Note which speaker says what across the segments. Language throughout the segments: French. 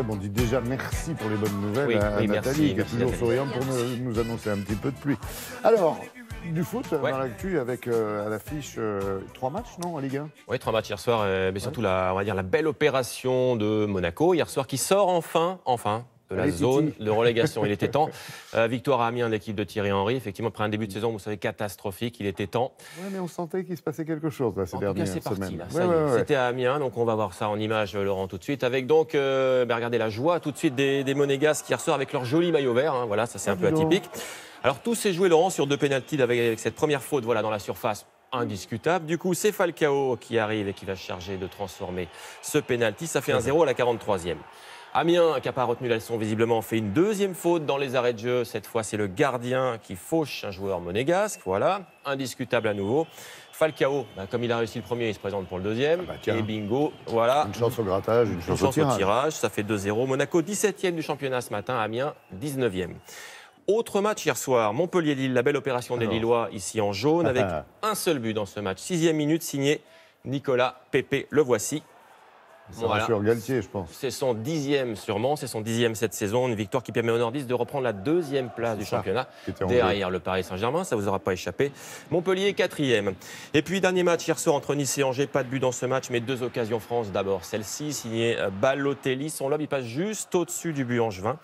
Speaker 1: Seb, on dit déjà merci pour les bonnes nouvelles à Nathalie, qui est toujours souriante pour nous annoncer un petit peu de pluie. Alors, du foot dans l'actu avec à l'affiche 3 matchs, non, en Ligue 1?
Speaker 2: Oui, 3 matchs hier soir, mais surtout on va dire la belle opération de Monaco hier soir qui sort enfin de la zone de relégation. Il était temps. Victoire à Amiens de l'équipe de Thierry Henry. Effectivement, après un début de saison, vous savez, catastrophique, il était temps.
Speaker 1: Oui, mais on sentait qu'il se passait quelque chose là, ces dernières semaines.
Speaker 2: C'est parti, là. C'était à Amiens, donc on va voir ça en image, Laurent, tout de suite. Avec donc, regardez la joie tout de suite des Monégasques qui ressortent avec leur joli maillot vert. Hein. Voilà, ça c'est un peu atypique. Alors tout s'est joué, Laurent, sur 2 pénaltys avec cette première faute dans la surface. Indiscutable. Du coup, c'est Falcao qui arrive et qui va se charger de transformer ce pénalty. Ça fait 1-0 à la 43e. Amiens, qui n'a pas retenu la leçon, visiblement, fait une deuxième faute dans les arrêts de jeu. Cette fois, c'est le gardien qui fauche un joueur monégasque. Voilà, indiscutable à nouveau. Falcao, comme il a réussi le premier, il se présente pour le deuxième. Et bingo, voilà.
Speaker 1: Une chance au grattage, une chance au
Speaker 2: tirage. Ça fait 2-0. Monaco, 17e du championnat ce matin. Amiens, 19e. Autre match hier soir, Montpellier-Lille, la belle opération des Lillois ici en jaune, avec un seul but dans ce match. 6e minute, signé Nicolas Pepe, le voici.
Speaker 1: Ça rassure Galtier, je pense.
Speaker 2: C'est son 10e sûrement, c'est son 10e cette saison. Une victoire qui permet aux Nordistes de reprendre la 2e place du championnat. Derrière le Paris Saint-Germain, ça ne vous aura pas échappé. Montpellier 4e. Et puis dernier match hier soir entre Nice et Angers, pas de but dans ce match, mais 2 occasions France. D'abord celle-ci, signée Balotelli. Son lob, il passe juste au-dessus du but angevin.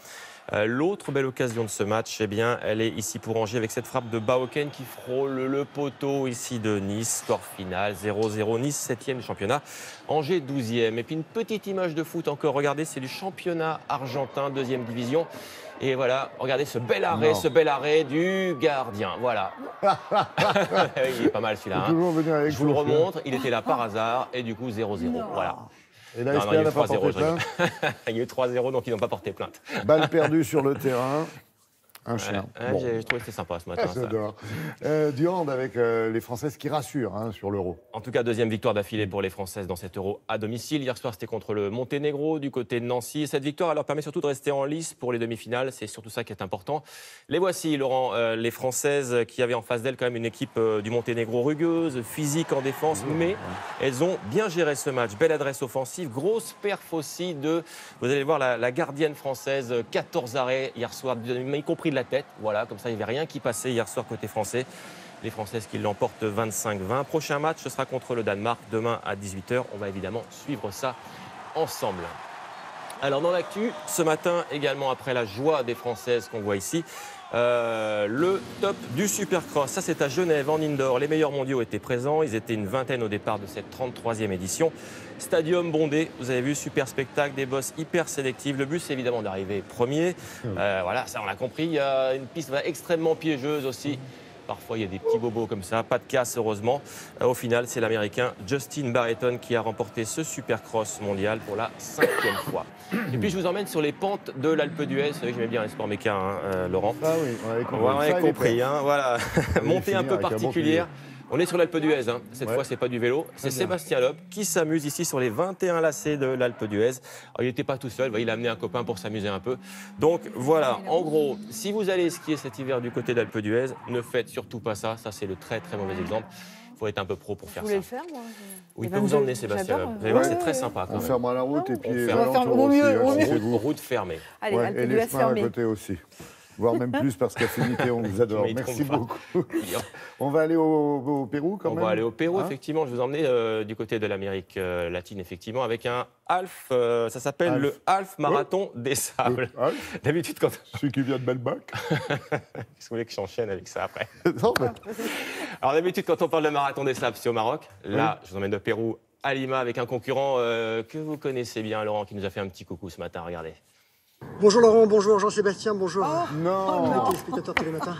Speaker 2: L'autre belle occasion de ce match, eh bien, elle est ici pour Angers avec cette frappe de Baoken qui frôle le poteau ici de Nice. Score final 0-0. Nice 7e du championnat. Angers 12e. Et puis une petite image de foot encore. Regardez, c'est du championnat argentin, 2e division. Et voilà, regardez ce bel arrêt du gardien. Voilà. Il est pas mal celui-là. Hein. Je vous le remontre. Il était là par hasard. Et du coup, 0-0. Voilà.
Speaker 1: Et là, il n'a pas porté plainte.
Speaker 2: Il y a eu 3-0, donc ils n'ont pas porté plainte.
Speaker 1: Balle perdue sur le terrain. Un chien.
Speaker 2: J'ai trouvé que c'était sympa ce matin.
Speaker 1: J'adore. Du hand avec les Françaises qui rassurent sur l'Euro.
Speaker 2: En tout cas, 2e victoire d'affilée pour les Françaises dans cet Euro à domicile. Hier soir, c'était contre le Monténégro du côté de Nancy. Et cette victoire, elle leur permet surtout de rester en lice pour les demi-finales. C'est surtout ça qui est important. Les voici, Laurent, les Françaises qui avaient en face d'elles quand même une équipe du Monténégro rugueuse, physique en défense, mais elles ont bien géré ce match. Belle adresse offensive, grosse perf aussi de, vous allez voir, la gardienne française, 14 arrêts hier soir, y compris de la tête. Voilà, comme ça, il n'y avait rien qui passait hier soir côté français. Les Françaises qui l'emportent 25-20. Prochain match, ce sera contre le Danemark, demain à 18h. On va évidemment suivre ça ensemble. Alors, dans l'actu, ce matin, également après la joie des Françaises qu'on voit ici, le top du Supercross. Ça, c'est à Genève, en indoor. Les meilleurs mondiaux étaient présents. Ils étaient une vingtaine au départ de cette 33e édition. Stadium bondé, vous avez vu, super spectacle, des bosses hyper sélectives. Le but, c'est évidemment d'arriver premier. Voilà, ça, on l'a compris. Il y a une piste extrêmement piégeuse aussi. Parfois, il y a des petits bobos comme ça, pas de casse, heureusement. Au final, c'est l'Américain Justin Barreton qui a remporté ce Supercross mondial pour la 5e fois. Et puis, je vous emmène sur les pentes de l'Alpe d'Huez. Vous savez que j'aimais bien les sports méca, Laurent.
Speaker 1: Ah oui,
Speaker 2: on avait compris. Voilà. Montée un peu particulière. On est sur l'Alpe d'Huez, cette fois c'est pas du vélo, c'est Sébastien Loeb qui s'amuse ici sur les 21 lacets de l'Alpe d'Huez. Il n'était pas tout seul, il a amené un copain pour s'amuser un peu. Donc voilà, en gros, si vous allez skier cet hiver du côté d'Alpe d'Huez, ne faites surtout pas ça, ça c'est le très très mauvais exemple. Il faut être un peu pro pour faire ça.
Speaker 3: Vous voulez le faire, moi?
Speaker 2: Oui, il peut vous emmener, Sébastien Loeb. Vous allez voir, c'est très sympa.
Speaker 1: On ferme la route et puis
Speaker 2: route fermée.
Speaker 3: Allez, Alpe
Speaker 1: et les freins à côté aussi. Voire même plus parce qu'Affinité, on vous adore. Merci beaucoup. On va aller au Pérou quand même.
Speaker 2: On va aller au Pérou, effectivement. Je vous emmener du côté de l'Amérique latine, effectivement, avec un Half. Ça s'appelle le Half Marathon des Sables. D'habitude, quand.
Speaker 1: Celui qui vient de Melbac.
Speaker 2: Qu'est-ce que vous voulez que j'enchaîne avec ça après?
Speaker 1: Non, mais...
Speaker 2: Alors, d'habitude, quand on parle de Marathon des Sables, c'est au Maroc. Là, je vous emmène au Pérou, à Lima, avec un concurrent que vous connaissez bien, Laurent, qui nous a fait un petit coucou ce matin. Regardez.
Speaker 4: Bonjour Laurent, bonjour Jean-Sébastien, bonjour.
Speaker 1: Non.
Speaker 4: Téléspectateurs Télématin.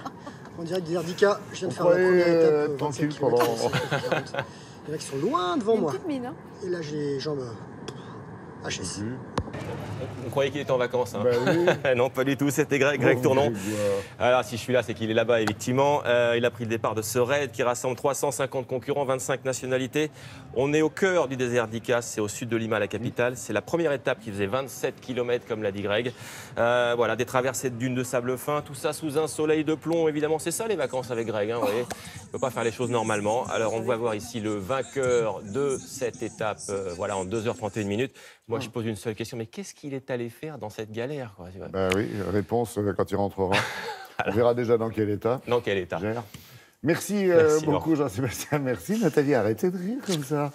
Speaker 4: En direct des RDK, je viens de faire la première étape.
Speaker 1: Tranquille pendant.
Speaker 4: Il y en a qui sont loin devant moi.
Speaker 3: Petite mine,
Speaker 4: Et là, j'ai les jambes HS.
Speaker 2: On croyait qu'il était en vacances.
Speaker 1: Bah oui.
Speaker 2: Non, pas du tout, c'était Greg Tournon. Alors, si je suis là, c'est qu'il est là-bas, effectivement. Il a pris le départ de ce raid qui rassemble 350 concurrents, 25 nationalités. On est au cœur du désert d'Ica, c'est au sud de Lima, la capitale. C'est la première étape qui faisait 27 km, comme l'a dit Greg. Voilà, des traversées de dunes de sable fin, tout ça sous un soleil de plomb, évidemment. C'est ça les vacances avec Greg, vous voyez. Il ne peut pas faire les choses normalement. Alors, on va voir ici le vainqueur de cette étape, voilà, en 2h31 minutes. Moi, je pose une seule question, mais qu'est-ce qu'il est allé faire dans cette galère, quoi?
Speaker 1: Ben oui, réponse quand il rentrera. On verra déjà dans quel état.
Speaker 2: Dans quel état.
Speaker 1: Merci beaucoup, Jean-Sébastien. Merci, Nathalie. Arrêtez de rire comme ça.